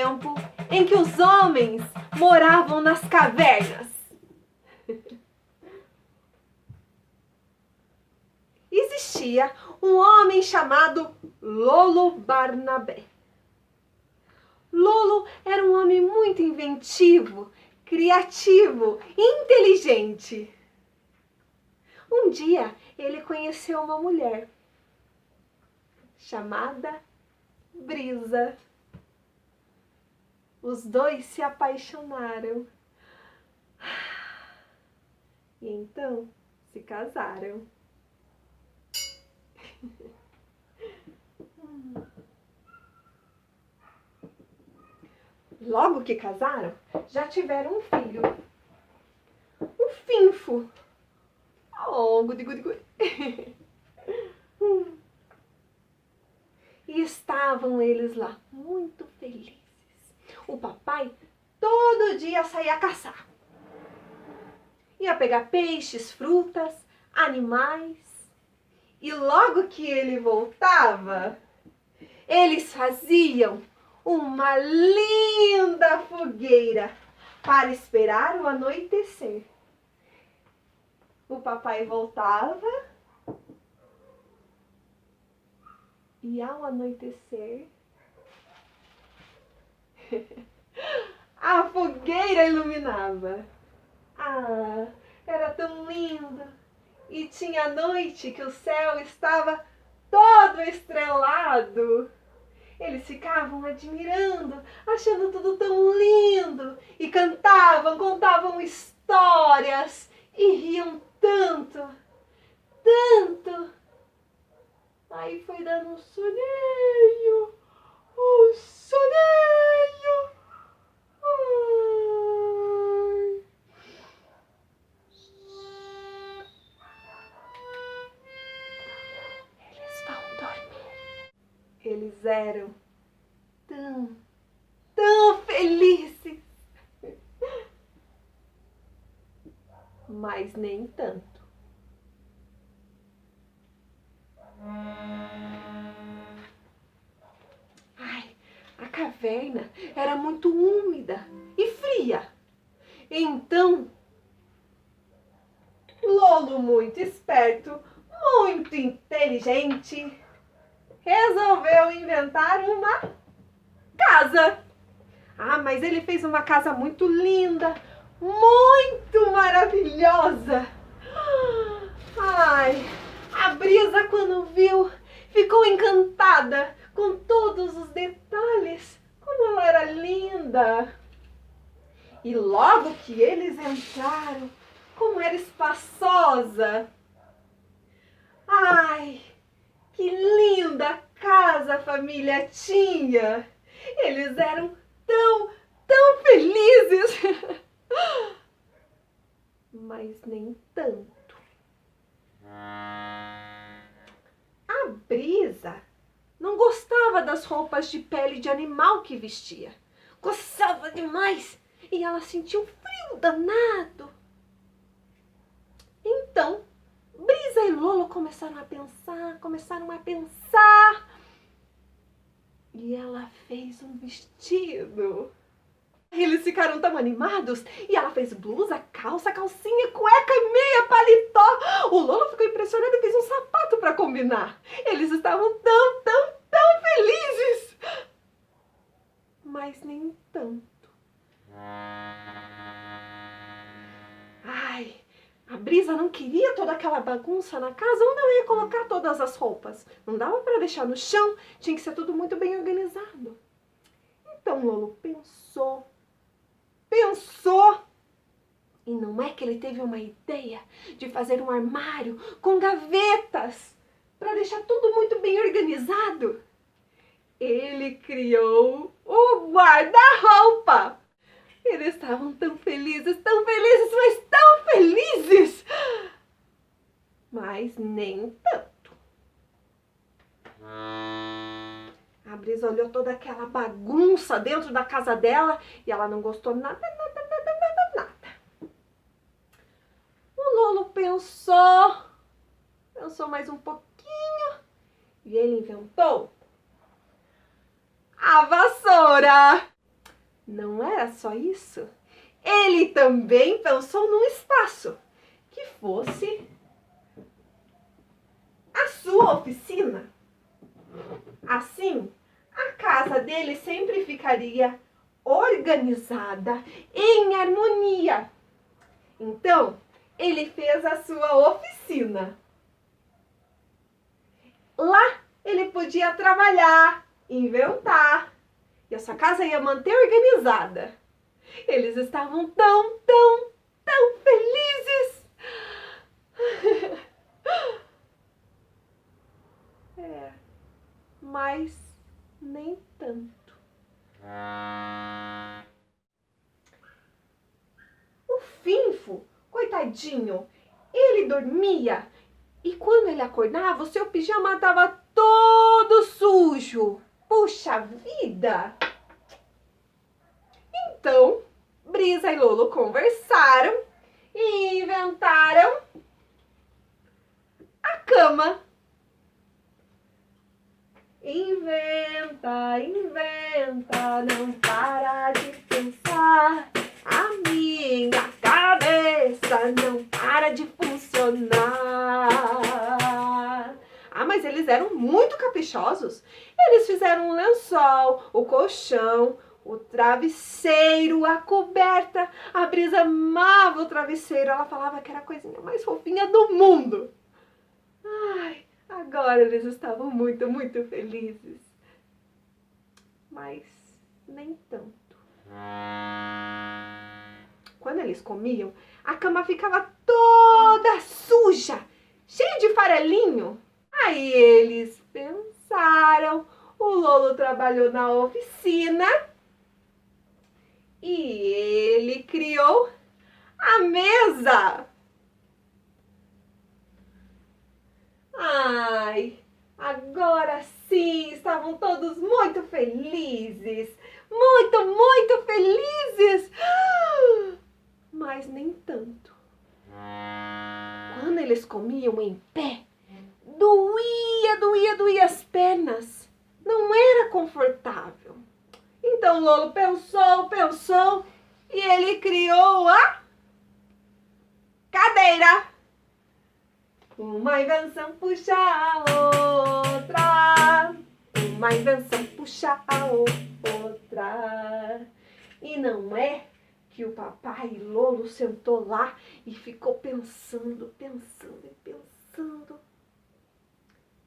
tempo em que os homens moravam nas cavernas. Existia um homem chamado Lolo Barnabé. Lolo era um homem muito inventivo, criativo e inteligente. Um dia ele conheceu uma mulher chamada Brisa. Os dois se apaixonaram e então se casaram. Logo que casaram, já tiveram um filho. Um finfo. Oh, gudi, gudi, gudi. E estavam eles lá, muito felizes. O papai todo dia saía caçar. Ia pegar peixes, frutas, animais. E logo que ele voltava, eles faziam uma linda fogueira para esperar o anoitecer. O papai voltava e ao anoitecer, a fogueira iluminava. Ah, era tão lindo! E tinha noite que o céu estava todo estrelado. Eles ficavam admirando, achando tudo tão lindo. E cantavam, contavam histórias e riam tanto, tanto. Aí foi dando um soninho, um soninho. Ai. Eles vão dormir. Eles eram tão felizes. Mas nem tanto. Ai, a caverna era muito úmida e fria. Então, Lolo, muito esperto, muito inteligente, resolveu inventar uma casa. Ah, mas ele fez uma casa muito linda, muito maravilhosa. Ai, a Brisa, quando viu, ficou encantada com todos os detalhes, como ela era linda. E logo que eles entraram, como era espaçosa. Ai, que linda casa a família tinha. Eles eram tão felizes. Mas nem tanto. A Brisa não gostava das roupas de pele de animal que vestia. Coçava demais e ela sentia um frio danado. Então, Brisa e Lolo começaram a pensar. E ela fez um vestido. Eles ficaram tão animados e ela fez blusa, calça, calcinha, cueca e meia, paletó. O Lolo ficou impressionado e fez um sapato para combinar. Eles estavam tão felizes. Mas nem tanto. Ai, a Brisa não queria toda aquela bagunça na casa. Onde ela ia colocar todas as roupas? Não dava para deixar no chão, tinha que ser tudo muito bem organizado. Então Lolo pensou. E não é que ele teve uma ideia de fazer um armário com gavetas para deixar tudo muito bem organizado? Ele criou o guarda-roupa. Eles estavam tão felizes, mas tão felizes. Mas nem tanto. A Brisa olhou toda aquela bagunça dentro da casa dela e ela não gostou nada. O Lolo pensou mais um pouquinho e ele inventou a vassoura. Não era só isso. Ele também pensou num espaço que fosse a sua oficina. Assim, a casa dele sempre ficaria organizada, em harmonia. Então, ele fez a sua oficina. Lá ele podia trabalhar, inventar, e a sua casa ia manter organizada. Eles estavam tão felizes. Mas nem tanto. O Finfo, coitadinho, ele dormia e quando ele acordava, o seu pijama estava todo sujo. Puxa vida! Então, Brisa e Lolo conversaram e inventaram a cama. Inventa, inventa, não para de pensar. A minha cabeça não para de funcionar. Ah, mas eles eram muito caprichosos. Eles fizeram um lençol, o colchão, o travesseiro, a coberta. A Brisa amava o travesseiro. Ela falava que era a coisinha mais fofinha do mundo. Ai, agora eles estavam muito felizes. Mas nem tanto. Quando eles comiam, a cama ficava toda suja, cheia de farelinho. Aí eles pensaram, o Lolo trabalhou na oficina e ele criou a mesa. Ai, agora sim, estavam todos muito felizes. Muito felizes. Mas nem tanto. Quando eles comiam em pé, doía as pernas. Não era confortável. Então Lolo pensou e ele criou a cadeira. Uma invenção puxa a outra. Uma invenção puxa a outra. E não é que o papai Lolo sentou lá e ficou pensando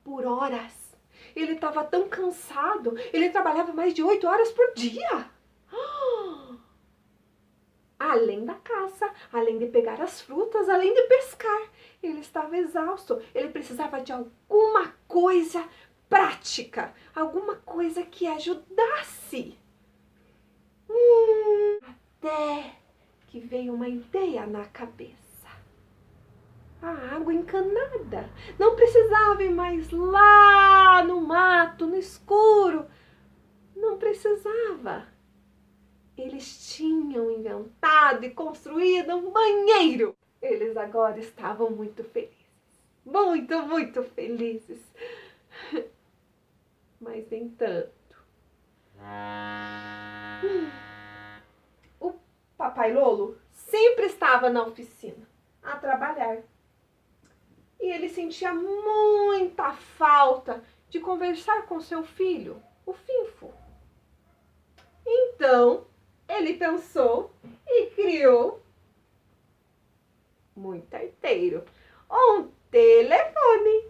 por horas. Ele estava tão cansado, ele trabalhava mais de 8 horas por dia. Além da caça, além de pegar as frutas, além de pescar. Ele estava exausto, ele precisava de alguma coisa prática, alguma coisa que ajudasse. Até que veio uma ideia na cabeça. A água encanada. Não precisava ir mais lá no mato, no escuro. Não precisava. Eles tinham inventado e construído um banheiro. Eles agora estavam muito felizes. Muito felizes. Mas nem tanto. O papai Lolo sempre estava na oficina a trabalhar. E ele sentia muita falta de conversar com seu filho, o Finfo. Então, ele pensou e criou muito arteiro, um telefone.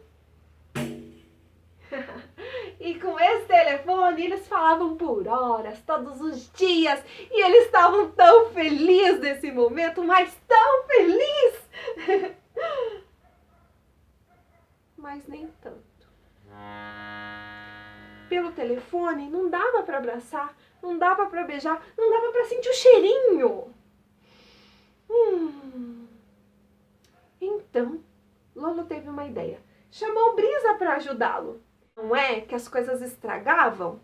E com esse telefone eles falavam por horas, todos os dias, e eles estavam tão felizes nesse momento, mas tão felizes. Mas nem tanto. Pelo telefone não dava para abraçar, não dava para beijar, não dava para sentir o cheirinho. Então, Lolo teve uma ideia. Chamou Brisa para ajudá-lo. Não é que as coisas estragavam?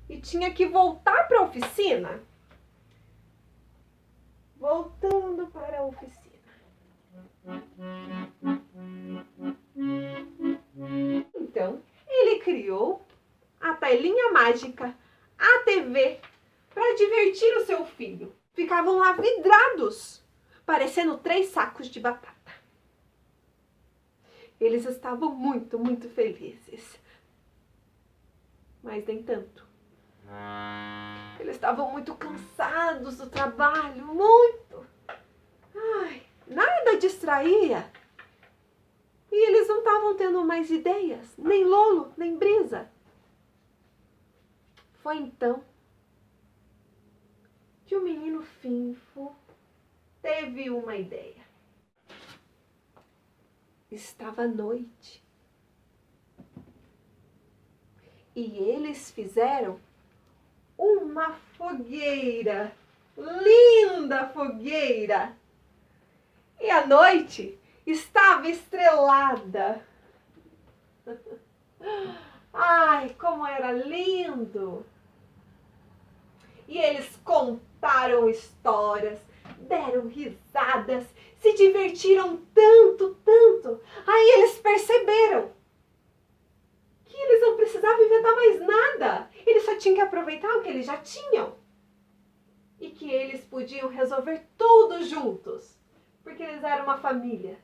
E tinha que voltar para a oficina? Voltando para a oficina. Então, ele criou a telinha mágica, a TV para divertir o seu filho. Ficavam lá vidrados, parecendo 3 sacos de batata. Eles estavam muito, muito felizes. Mas nem tanto. Eles estavam muito cansados do trabalho, muito. Ai, nada distraía. E eles não estavam tendo mais ideias, nem Lolo, nem Brisa. Foi então que o menino Finfo teve uma ideia. Estava noite. E eles fizeram uma fogueira, linda fogueira. E a noite estava estrelada. Ai, como era lindo! E eles contaram histórias, deram risadas, se divertiram tanto, tanto. Aí eles perceberam que eles não precisavam inventar mais nada. Eles só tinham que aproveitar o que eles já tinham. E que eles podiam resolver tudo juntos, porque eles eram uma família.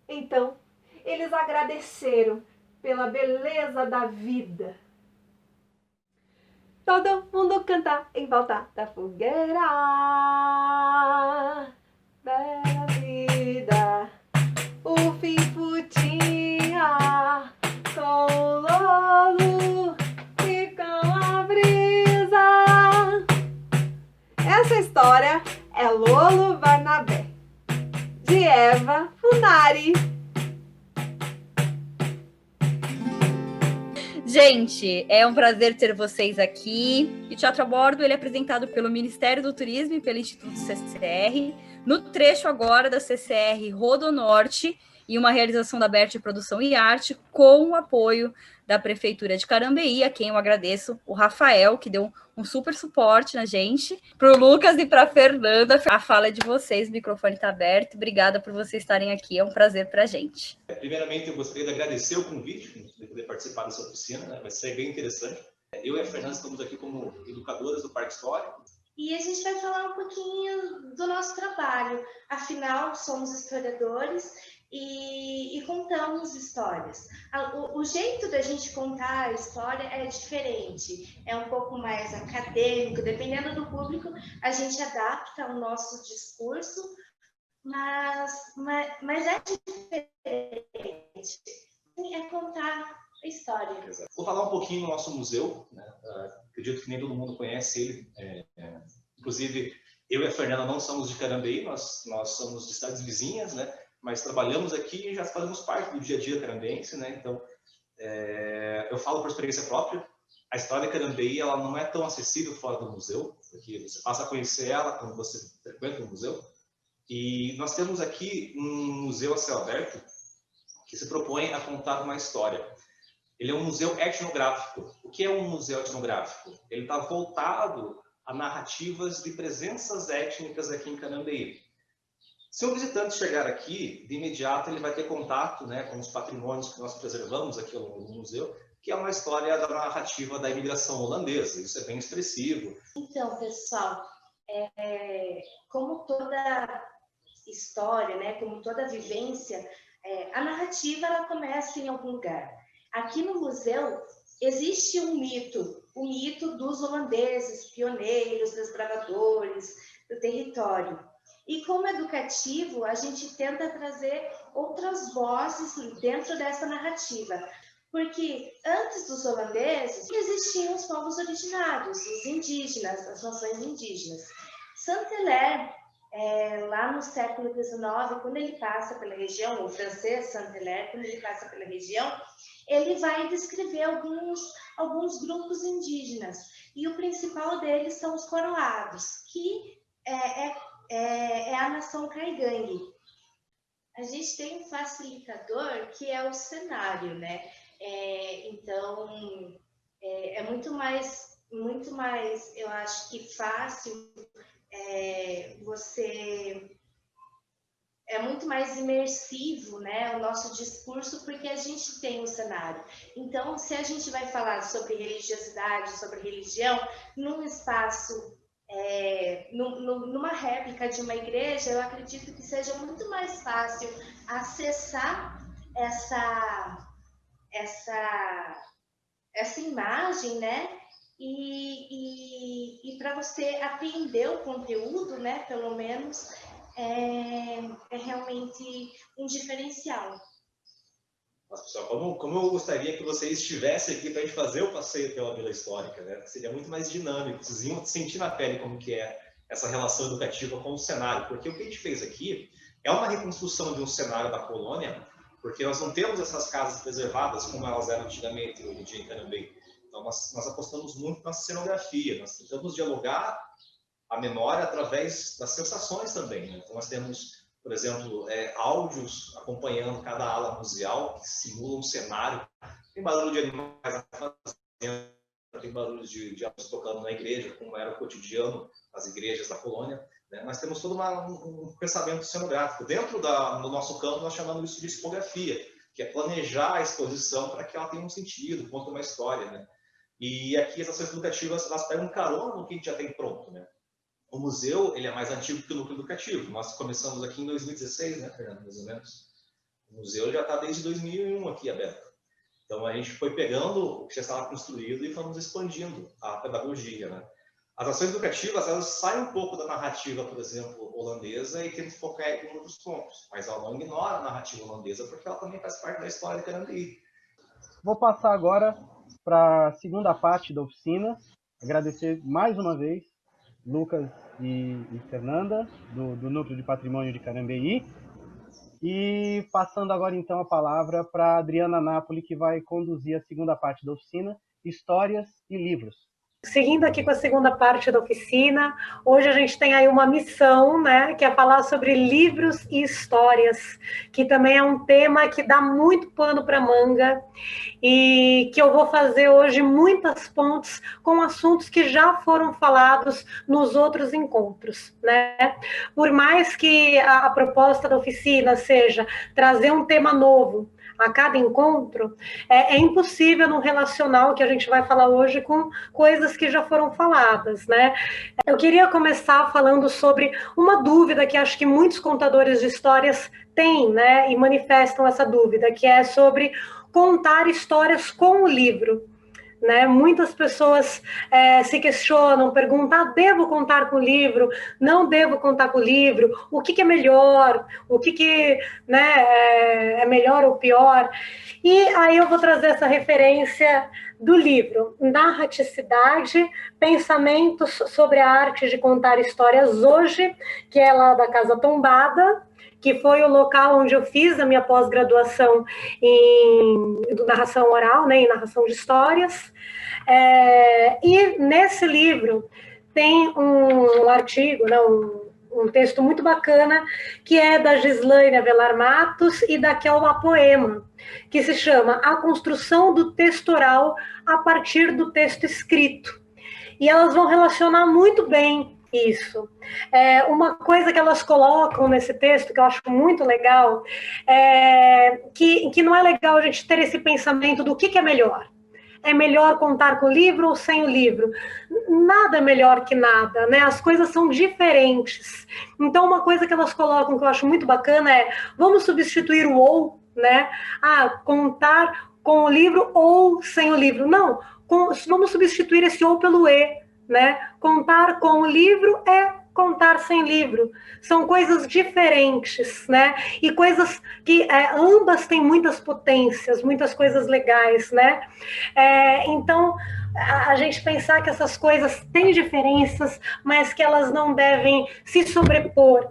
Então, eles agradeceram pela beleza da vida. Todo mundo canta em volta da fogueira. Bela vida, o Finfo tinha com o Lolo e com a Brisa. Essa história é Lolo Barnabé, de Eva Funari. Gente, é um prazer ter vocês aqui. O Teatro a Bordo ele é apresentado pelo Ministério do Turismo e pelo Instituto CCR, no trecho agora da CCR Rodonorte, e uma realização da Bert Produção e Arte, com o apoio da Prefeitura de Carambeí, a quem eu agradeço, o Rafael, que deu um super suporte na gente, para o Lucas e para a Fernanda. A fala é de vocês, o microfone está aberto. Obrigada por vocês estarem aqui, é um prazer para a gente. Primeiramente, eu gostaria de agradecer o convite, de poder participar dessa oficina, né? Vai ser bem interessante. Eu e a Fernanda estamos aqui como educadoras do Parque Histórico. E a gente vai falar um pouquinho do nosso trabalho. Afinal, somos historiadores e contamos histórias. O jeito da gente contar a história é diferente, é um pouco mais acadêmico, dependendo do público, a gente adapta o nosso discurso, mas é diferente. É contar a história. Vou falar um pouquinho do nosso museu, né? Acredito que nem todo mundo conhece ele. Inclusive, eu e a Fernanda não somos de Carambeí, nós somos de cidades vizinhas, né? Mas trabalhamos aqui e já fazemos parte do dia a dia carambense, né? Então, eu falo por experiência própria. A história de Carambeí ela não é tão acessível fora do museu, porque você passa a conhecer ela quando você frequenta o museu. E nós temos aqui um museu a céu aberto que se propõe a contar uma história. Ele é um museu etnográfico. O que é um museu etnográfico? Ele está voltado a narrativas de presenças étnicas aqui em Carambeí. Se um visitante chegar aqui, de imediato ele vai ter contato, né, com os patrimônios que nós preservamos aqui ao longo do museu, que é uma história da narrativa da imigração holandesa. Isso é bem expressivo. Então, pessoal, como toda história, né, como toda vivência, a narrativa ela começa em algum lugar. Aqui no museu existe um mito, o mito dos holandeses, pioneiros, desbravadores do território. E como educativo, a gente tenta trazer outras vozes dentro dessa narrativa. Porque antes dos holandeses, existiam os povos originários, os indígenas, as nações indígenas. Saint-Hilaire, lá no século XIX, quando ele passa pela região, o francês Saint-Hilaire, quando ele passa pela região, ele vai descrever alguns grupos indígenas. E o principal deles são os coroados, que é a nação Caigangue. A gente tem um facilitador que é o cenário, né? Então, é muito mais, eu acho que fácil você é muito mais imersivo, né, o nosso discurso, porque a gente tem um cenário. Então, se a gente vai falar sobre religiosidade, sobre religião, num espaço, numa réplica de uma igreja, eu acredito que seja muito mais fácil acessar essa imagem, né? E para você aprender o conteúdo, né, pelo menos, é realmente um diferencial. Nossa, pessoal, como eu gostaria que vocês estivessem aqui para a gente fazer o passeio pela Vila Histórica, né? Seria muito mais dinâmico, vocês iam sentir na pele como que é essa relação educativa com o cenário, porque o que a gente fez aqui é uma reconstrução de um cenário da colônia, porque nós não temos essas casas preservadas como elas eram antigamente, hoje em dia em Carambeí. Então, nós apostamos muito na cenografia, nós tentamos dialogar a memória através das sensações também, né? Então, nós temos, por exemplo, áudios acompanhando cada ala museal, que simula um cenário. Tem barulho de animais na fazenda, tem barulho de aves tocando na igreja, como era o cotidiano das igrejas da colônia, né? Nós temos todo um pensamento cenográfico. Dentro do nosso campo, nós chamamos isso de expografia, que é planejar a exposição para que ela tenha um sentido, conta uma história, né? E aqui as ações educativas, elas pegam carona no que a gente já tem pronto, né? O museu, ele é mais antigo que o núcleo educativo. Nós começamos aqui em 2016, né, Fernando, mais ou menos. O museu já está desde 2001 aqui aberto. Então, a gente foi pegando o que já estava construído e fomos expandindo a pedagogia, né? As ações educativas, elas saem um pouco da narrativa, por exemplo, holandesa e tentam focar em outros pontos. Mas ela não ignora a narrativa holandesa, porque ela também faz parte da história de Carambeí. Vou passar agora para a segunda parte da oficina. Agradecer mais uma vez Lucas e Fernanda, do Núcleo de Patrimônio de Carambeí. E passando agora então a palavra para a Adriana Napoli, que vai conduzir a segunda parte da oficina, Histórias e Livros. Seguindo aqui com a segunda parte da oficina, hoje a gente tem aí uma missão, né, que é falar sobre livros e histórias, que também é um tema que dá muito pano para manga e que eu vou fazer hoje muitas pontes com assuntos que já foram falados nos outros encontros, né? Por mais que a proposta da oficina seja trazer um tema novo a cada encontro, é impossível não relacionar o que a gente vai falar hoje com coisas que já foram faladas, né? Eu queria começar falando sobre uma dúvida que acho que muitos contadores de histórias têm, né? E manifestam essa dúvida, que é sobre contar histórias com o livro. Né? Muitas pessoas se questionam, perguntam, devo contar com o livro? Não devo contar com o livro? O que é melhor? O que né, é melhor ou pior? E aí eu vou trazer essa referência do livro, Narraticidade, Pensamentos sobre a Arte de Contar Histórias Hoje, que é lá da Casa Tombada, que foi o local onde eu fiz a minha pós-graduação em narração oral, né, em narração de histórias. E nesse livro tem um artigo, né, um texto muito bacana, que é da Gislaine Avelar Matos e da Kelma Poema, que se chama A Construção do Texto Oral a partir do Texto Escrito. E elas vão relacionar muito bem isso. Uma coisa que elas colocam nesse texto, que eu acho muito legal, que não é legal a gente ter esse pensamento do que é melhor. É melhor contar com o livro ou sem o livro? Nada é melhor que nada, né? As coisas são diferentes. Então, uma coisa que elas colocam que eu acho muito bacana é: vamos substituir o ou, né? Contar com o livro ou sem o livro. Não, vamos substituir esse ou pelo e, né? Contar com o livro é contar sem livro. São coisas diferentes, né? E coisas que ambas têm muitas potências, muitas coisas legais, né? Então, a gente pensar que essas coisas têm diferenças, mas que elas não devem se sobrepor.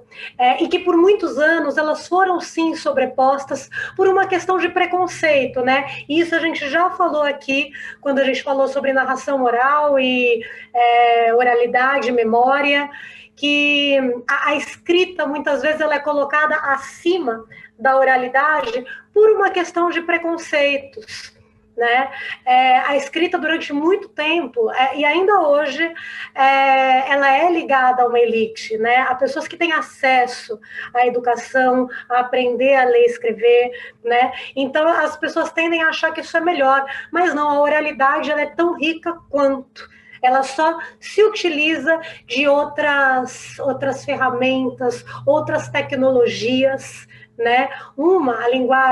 E que por muitos anos elas foram sim sobrepostas por uma questão de preconceito, né? E isso a gente já falou aqui, quando a gente falou sobre narração oral e oralidade, memória, que a escrita, muitas vezes, ela é colocada acima da oralidade por uma questão de preconceitos, né? A escrita durante muito tempo, e ainda hoje, ela é ligada a uma elite, né? A pessoas que têm acesso à educação, a aprender a ler e escrever, né? Então, as pessoas tendem a achar que isso é melhor, mas não, a oralidade ela é tão rica quanto. Ela só se utiliza de outras ferramentas, outras tecnologias, né?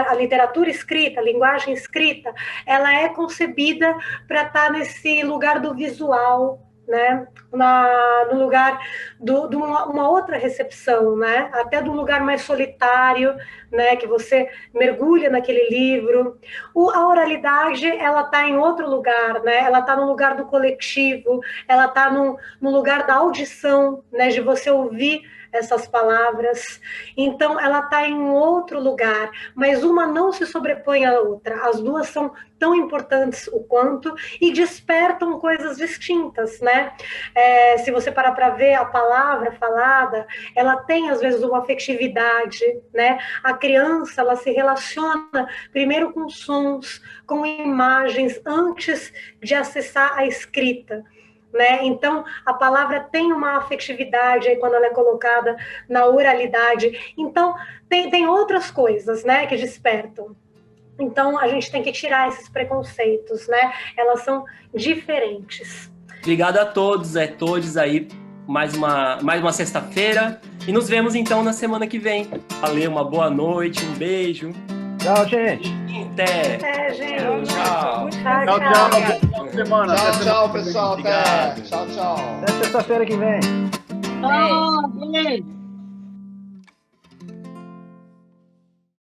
A literatura escrita, a linguagem escrita, ela é concebida para estar nesse lugar do visual, né? No lugar de uma outra recepção, né? Até de um lugar mais solitário, né? Que você mergulha naquele livro. A oralidade, ela está em outro lugar, né? Ela está no lugar do coletivo, ela está no lugar da audição, né? De você ouvir essas palavras. Então, ela está em outro lugar, mas uma não se sobrepõe à outra. As duas são tão importantes o quanto e despertam coisas distintas, né? Se você parar para ver a palavra falada, ela tem, às vezes, uma afetividade, né? A criança, ela se relaciona primeiro com sons, com imagens, antes de acessar a escrita. Né? Então, a palavra tem uma afetividade aí quando ela é colocada na oralidade. Então, tem outras coisas, né, que despertam. Então, a gente tem que tirar esses preconceitos, né? Elas são diferentes. Obrigado a todos, todos aí. Mais uma sexta-feira. E nos vemos, então, na semana que vem. Valeu, uma boa noite, um beijo. Tchau, gente. Até, gente. Tchau. Tchau. Semana. Tchau, pessoal. Até. Tchau. Até sexta-feira que vem. Tchau, beijo.